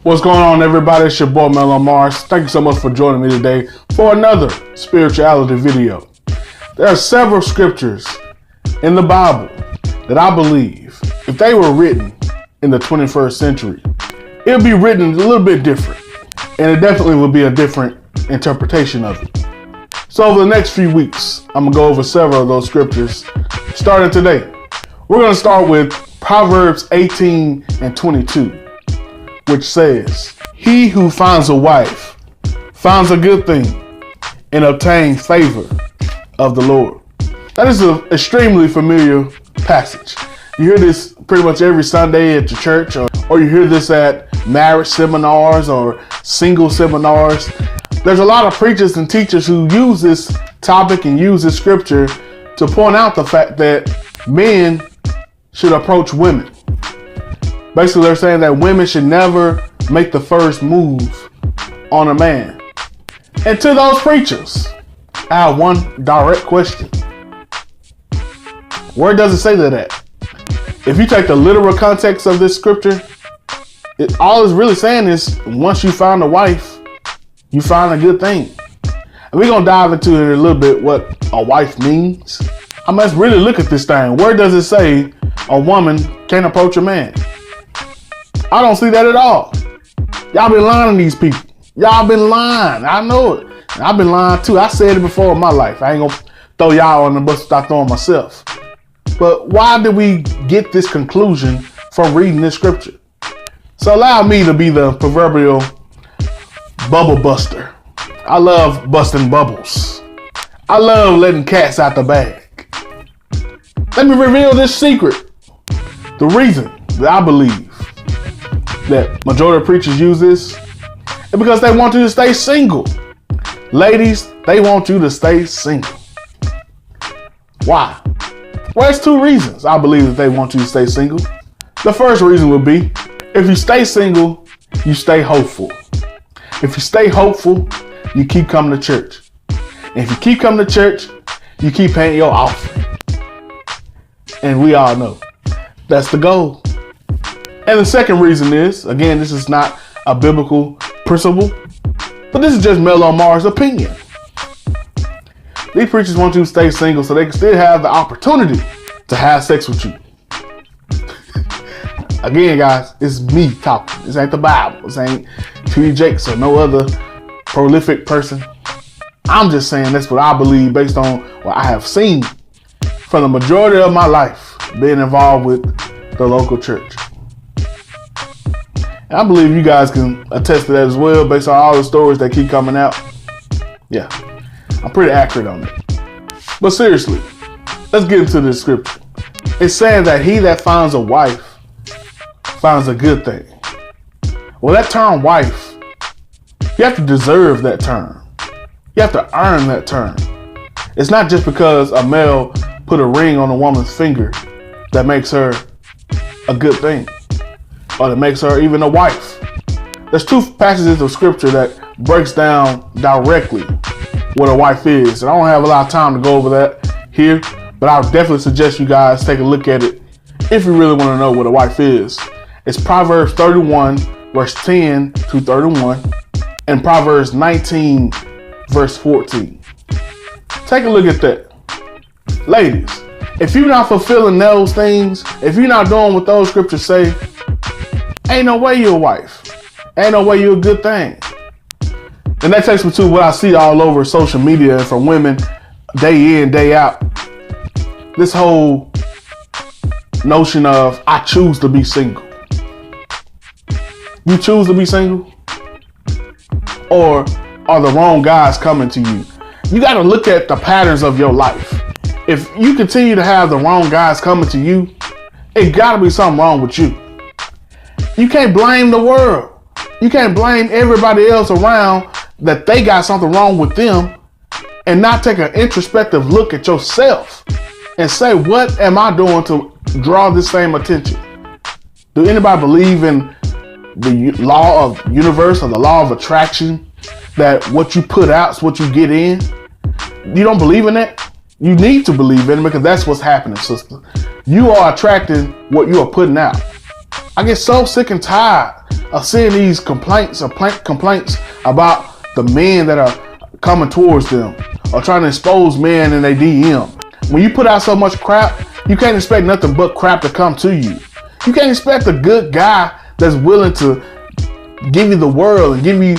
What's going on, everybody? It's your boy mel.on.mars. Thank you so much for joining me today for another spirituality video. There are several scriptures in the Bible that I believe if they were written in the 21st century, it would be written a little bit different, and it definitely would be a different interpretation of it. So over the next few weeks, I'm going to go over several of those scriptures starting today. We're going to start with Proverbs 18 and 22. Which says, "He who finds a wife finds a good thing and obtains favor of the Lord." That is an extremely familiar passage. You hear this pretty much every Sunday at your church, or you hear this at marriage seminars or single seminars. There's a lot of preachers and teachers who use this topic and use this scripture to point out the fact that men should approach women. Basically, they're saying that women should never make the first move on a man. And to those preachers, I have one direct question. Where does it say that at? If you take the literal context of this scripture, all it's really saying is once you find a wife, you find a good thing. And we're going to dive into it a little bit what a wife means. Let's really look at this thing. Where does it say a woman can't approach a man? I don't see that at all. Y'all been lying to these people. Y'all been lying. I know it. And I've been lying too. I said it before in my life. I ain't gonna throw y'all on the bus without throwing myself. But why did we get this conclusion from reading this scripture? So allow me to be the proverbial bubble buster. I love busting bubbles. I love letting cats out the bag. Let me reveal this secret. The reason that I believe that majority of preachers use this is because they want you to stay single. Ladies, they want you to stay single. Why? Well, there's two reasons I believe that they want you to stay single. The first reason would be if you stay single, you stay hopeful. If you stay hopeful, you keep coming to church. And if you keep coming to church, you keep paying your offering. And we all know that's the goal. And the second reason is, again, this is not a biblical principle, but this is just mel.on.mars' opinion. These preachers want you to stay single so they can still have the opportunity to have sex with you. Again, guys, it's me talking. This ain't the Bible. This ain't T.D. Jakes or no other prolific person. I'm just saying that's what I believe based on what I have seen from the majority of my life being involved with the local church. And I believe you guys can attest to that as well based on all the stories that keep coming out. Yeah, I'm pretty accurate on it. But seriously, let's get into this scripture. It's saying that he that finds a wife finds a good thing. Well, that term wife, you have to deserve that term. You have to earn that term. It's not just because a male put a ring on a woman's finger that makes her a good thing, or that makes her even a wife. There's two passages of scripture that breaks down directly what a wife is. And I don't have a lot of time to go over that here, but I would definitely suggest you guys take a look at it if you really want to know what a wife is. It's Proverbs 31, verse 10 to 31, and Proverbs 19, verse 14. Take a look at that. Ladies, if you're not fulfilling those things, if you're not doing what those scriptures say, ain't no way you're a wife. Ain't no way you're a good thing. And that takes me to what I see all over social media and from women day in, day out. This whole notion of I choose to be single. You choose to be single? Or are the wrong guys coming to you? You got to look at the patterns of your life. If you continue to have the wrong guys coming to you, it got to be something wrong with you. You can't blame the world. You can't blame everybody else around that they got something wrong with them and not take an introspective look at yourself and say, what am I doing to draw this same attention? Do anybody believe in the law of universe or the law of attraction, that what you put out is what you get in? You don't believe in that? You need to believe in it because that's what's happening, sister. You are attracting what you are putting out. I get so sick and tired of seeing these complaints about the men that are coming towards them or trying to expose men in their DM. When you put out so much crap, you can't expect nothing but crap to come to you. You can't expect a good guy that's willing to give you the world and give you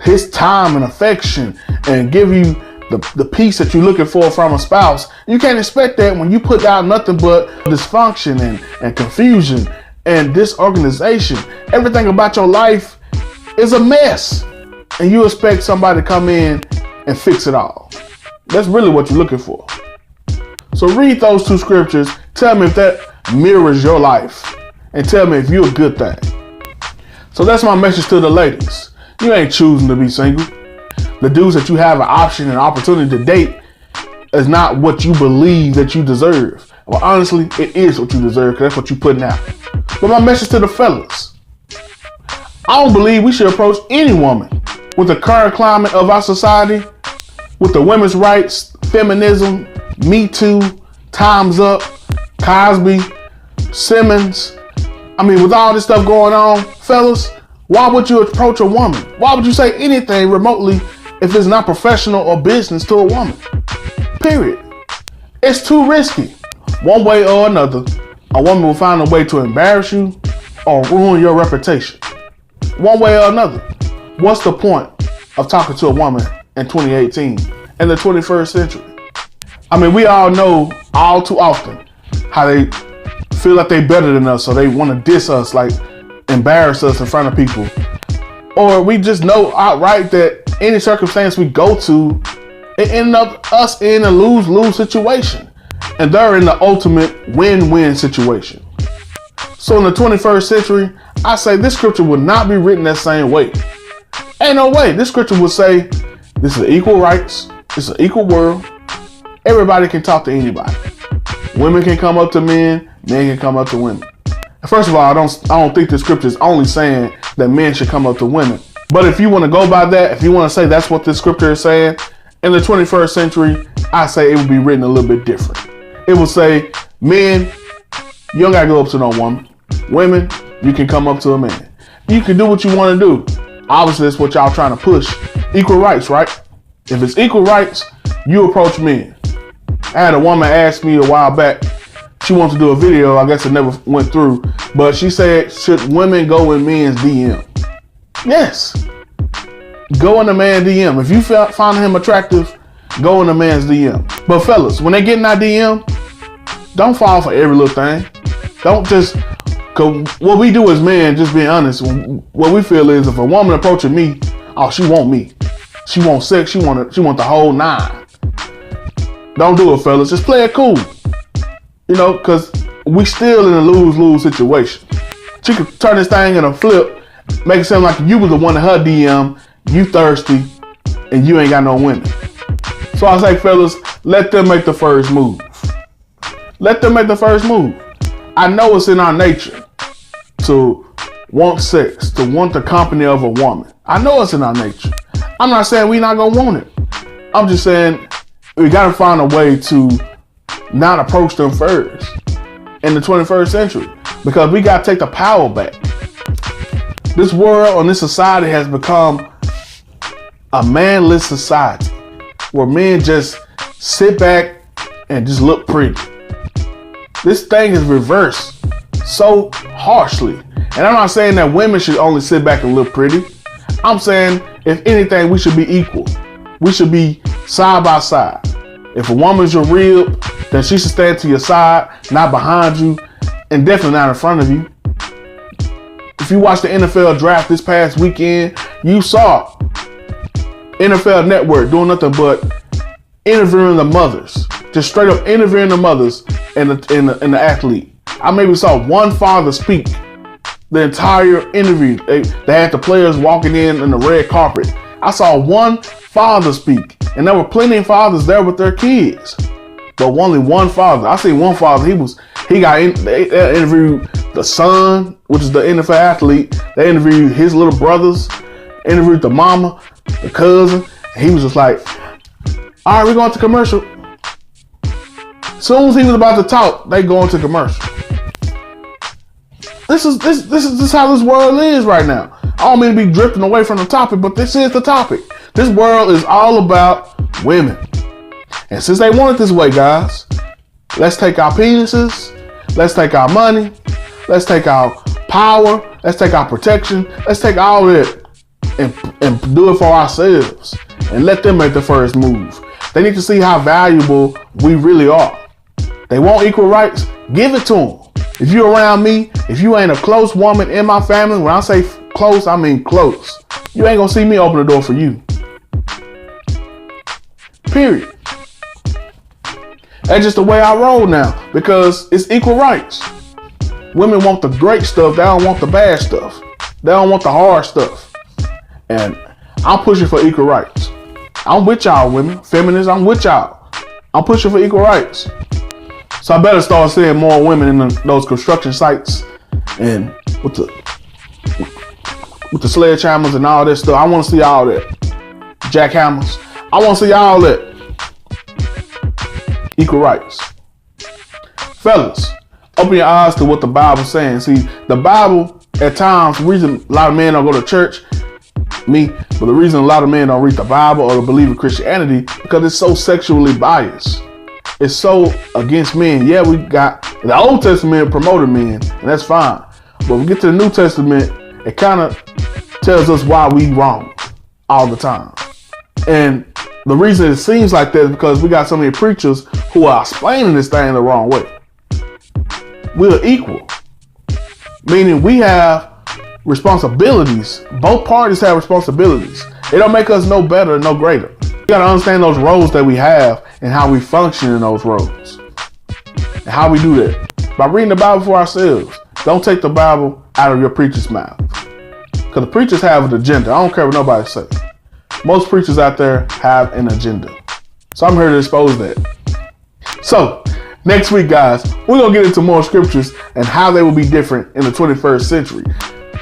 his time and affection and give you the peace that you're looking for from a spouse. You can't expect that when you put out nothing but dysfunction and confusion and disorganization. Everything about your life is a mess. And you expect somebody to come in and fix it all. That's really what you're looking for. So read those two scriptures. Tell me if that mirrors your life. And tell me if you're a good thing. So that's my message to the ladies. You ain't choosing to be single. The dudes that you have an option and opportunity to date is not what you believe that you deserve. Well, honestly, it is what you deserve because that's what you're putting out. But my message to the fellas. I don't believe we should approach any woman with the current climate of our society, with the women's rights, feminism, Me Too, Time's Up, Cosby, Simmons. I mean, with all this stuff going on, fellas, why would you approach a woman? Why would you say anything remotely if it's not professional or business to a woman? Period. It's too risky. One way or another, a woman will find a way to embarrass you or ruin your reputation. One way or another. What's the point of talking to a woman in 2018, in the 21st century? I mean, we all know all too often how they feel like they better than us, so they want to diss us, like embarrass us in front of people. Or we just know outright that any circumstance we go to, it ends up us in a lose-lose situation. And they're in the ultimate win-win situation. So in the 21st century, I say this scripture would not be written that same way. Ain't no way. This scripture would say, this is equal rights. It's an equal world. Everybody can talk to anybody. Women can come up to men. Men can come up to women. First of all, I don't think the scripture is only saying that men should come up to women. But if you want to go by that, if you want to say that's what this scripture is saying, in the 21st century, I say it would be written a little bit different. It would say, men, you don't got to go up to no woman. Women, you can come up to a man. You can do what you want to do. Obviously, that's what y'all trying to push. Equal rights, right? If it's equal rights, you approach men. I had a woman ask me a while back, she wanted to do a video, I guess it never went through, but she said, should women go in men's DM? Yes. Go in a man's DM. If you find him attractive, go in a man's DM. But fellas, when they get in that DM, don't fall for every little thing. Don't just, cause what we do as men, just being honest, what we feel is if a woman approaching me, oh, she want me. She want sex, she want the whole nine. Don't do it, fellas. Just play it cool. You know, because we still in a lose-lose situation. She could turn this thing in a flip, make it sound like you was the one in her DM, you thirsty, and you ain't got no women. So I say, fellas, let them make the first move. Let them make the first move. I know it's in our nature to want sex, to want the company of a woman. I know it's in our nature. I'm not saying we not gonna want it. I'm just saying we gotta find a way to not approach them first in the 21st century, because we gotta take the power back. This world and this society has become a manless society where men just sit back and just look pretty. This thing is reversed so harshly. And I'm not saying that women should only sit back and look pretty. I'm saying, if anything, we should be equal. We should be side by side. If a woman's your rib, then she should stand to your side, not behind you, and definitely not in front of you. If you watched the NFL draft this past weekend, you saw NFL Network doing nothing but interviewing the mothers. Just straight up interviewing the mothers and the athlete. I maybe saw one father speak the entire interview. They had the players walking in the red carpet. I saw one father speak, and there were plenty of fathers there with their kids, but only one father. I seen one father. They interviewed the son, which is the NFL athlete. They interviewed his little brothers, interviewed the mama, the cousin. And he was just like, all right, we're going to commercial. As soon as he was about to talk, they go into commercial. This is how this world is right now. I don't mean to be drifting away from the topic, but this is the topic. This world is all about women. And since they want it this way, guys, let's take our penises, let's take our money, let's take our power, let's take our protection, let's take all that and do it for ourselves and let them make the first move. They need to see how valuable we really are. They want equal rights, give it to them. If you're around me, if you ain't a close woman in my family, when I say close, I mean close. You ain't gonna see me open the door for you. Period. That's just the way I roll now, because it's equal rights. Women want the great stuff, they don't want the bad stuff. They don't want the hard stuff. And I'm pushing for equal rights. I'm with y'all women, feminists, I'm with y'all. I'm pushing for equal rights. So I better start seeing more women in those construction sites and with the sledgehammers and all that stuff. I want to see all that. Jackhammers. I want to see all that. Equal rights. Fellas, open your eyes to what the Bible's saying. See, the Bible, at times, the reason a lot of men don't go to church, but the reason a lot of men don't read the Bible or believe in Christianity, because it's so sexually biased. It's so against men. Yeah, we got the Old Testament promoted men, and that's fine. But when we get to the New Testament, it kind of tells us why we wrong all the time. And the reason it seems like that is because we got so many preachers who are explaining this thing the wrong way. We're equal, meaning we have responsibilities. Both parties have responsibilities. It don't make us no better or no greater. We got to understand those roles that we have and how we function in those roles. And how we do that. By reading the Bible for ourselves. Don't take the Bible out of your preacher's mouth. Because the preachers have an agenda. I don't care what nobody says. Most preachers out there have an agenda. So I'm here to expose that. So, next week, guys, we're going to get into more scriptures and how they will be different in the 21st century.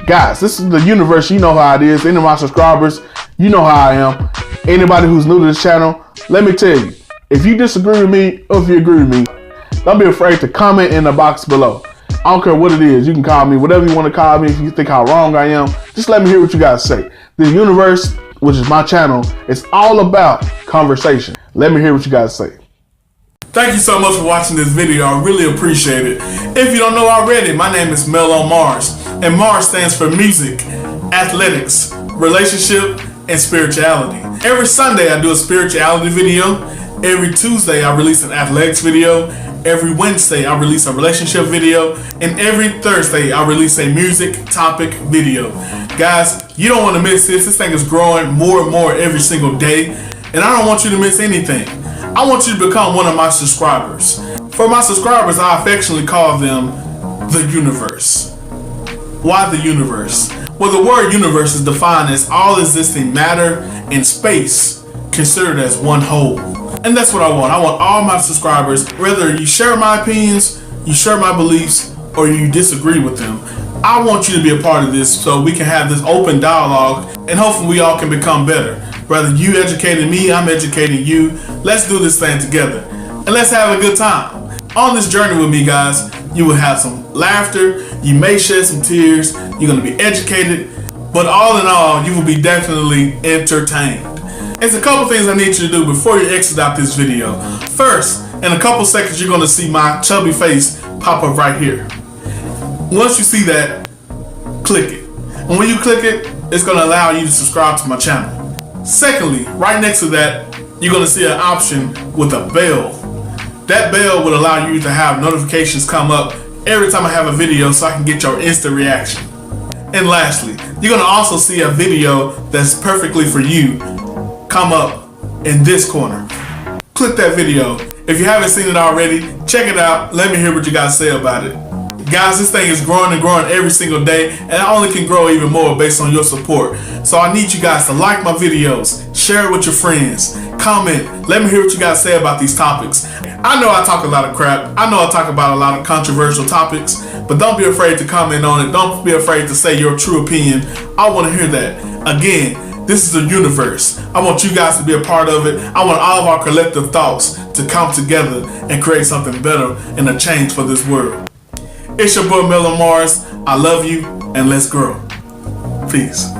Guys, this is the universe. You know how it is. Any of my subscribers, you know how I am. Anybody who's new to this channel, let me tell you, if you disagree with me or if you agree with me, don't be afraid to comment in the box below. I don't care what it is. You can call me whatever you want to call me. If you think how wrong I am, just let me hear what you guys say. The universe, which is my channel, is all about conversation. Let me hear what you guys say. Thank you so much for watching this video. I really appreciate it. If you don't know already, my name is mel.on.mars, and Mars stands for music, athletics, relationship, and spirituality. Every Sunday I do a spirituality video. Every Tuesday I release an athletics video. Every Wednesday I release a relationship video. And every Thursday I release a music topic video. Guys, you don't want to miss this. This thing is growing more and more every single day. And I don't want you to miss anything. I want you to become one of my subscribers. For my subscribers, I affectionately call them the universe. Why the universe? Well, the word universe is defined as all existing matter and space considered as one whole. And that's what I want. I want all my subscribers, whether you share my opinions, you share my beliefs, or you disagree with them, I want you to be a part of this so we can have this open dialogue and hopefully we all can become better. Whether you educating me, I'm educating you. Let's do this thing together and let's have a good time. On this journey with me, guys, you will have some laughter, you may shed some tears, you're going to be educated, but all in all, you will be definitely entertained. There's a couple things I need you to do before you exit out this video. First, in a couple seconds, you're going to see my chubby face pop up right here. Once you see that, click it. And when you click it, it's going to allow you to subscribe to my channel. Secondly, right next to that, you're going to see an option with a bell. That bell will allow you to have notifications come up every time I have a video so I can get your instant reaction. And lastly, you're going to also see a video that's perfectly for you come up in this corner. Click that video. If you haven't seen it already, check it out. Let me hear what you guys say about it. Guys, this thing is growing and growing every single day, and I only can grow even more based on your support. So I need you guys to like my videos, share it with your friends, comment, let me hear what you guys say about these topics. I know I talk a lot of crap, I know I talk about a lot of controversial topics, but don't be afraid to comment on it, don't be afraid to say your true opinion. I want to hear that. Again, this is the universe. I want you guys to be a part of it. I want all of our collective thoughts to come together and create something better and a change for this world. It's your boy Mel on Mars. I love you, and let's grow. Peace.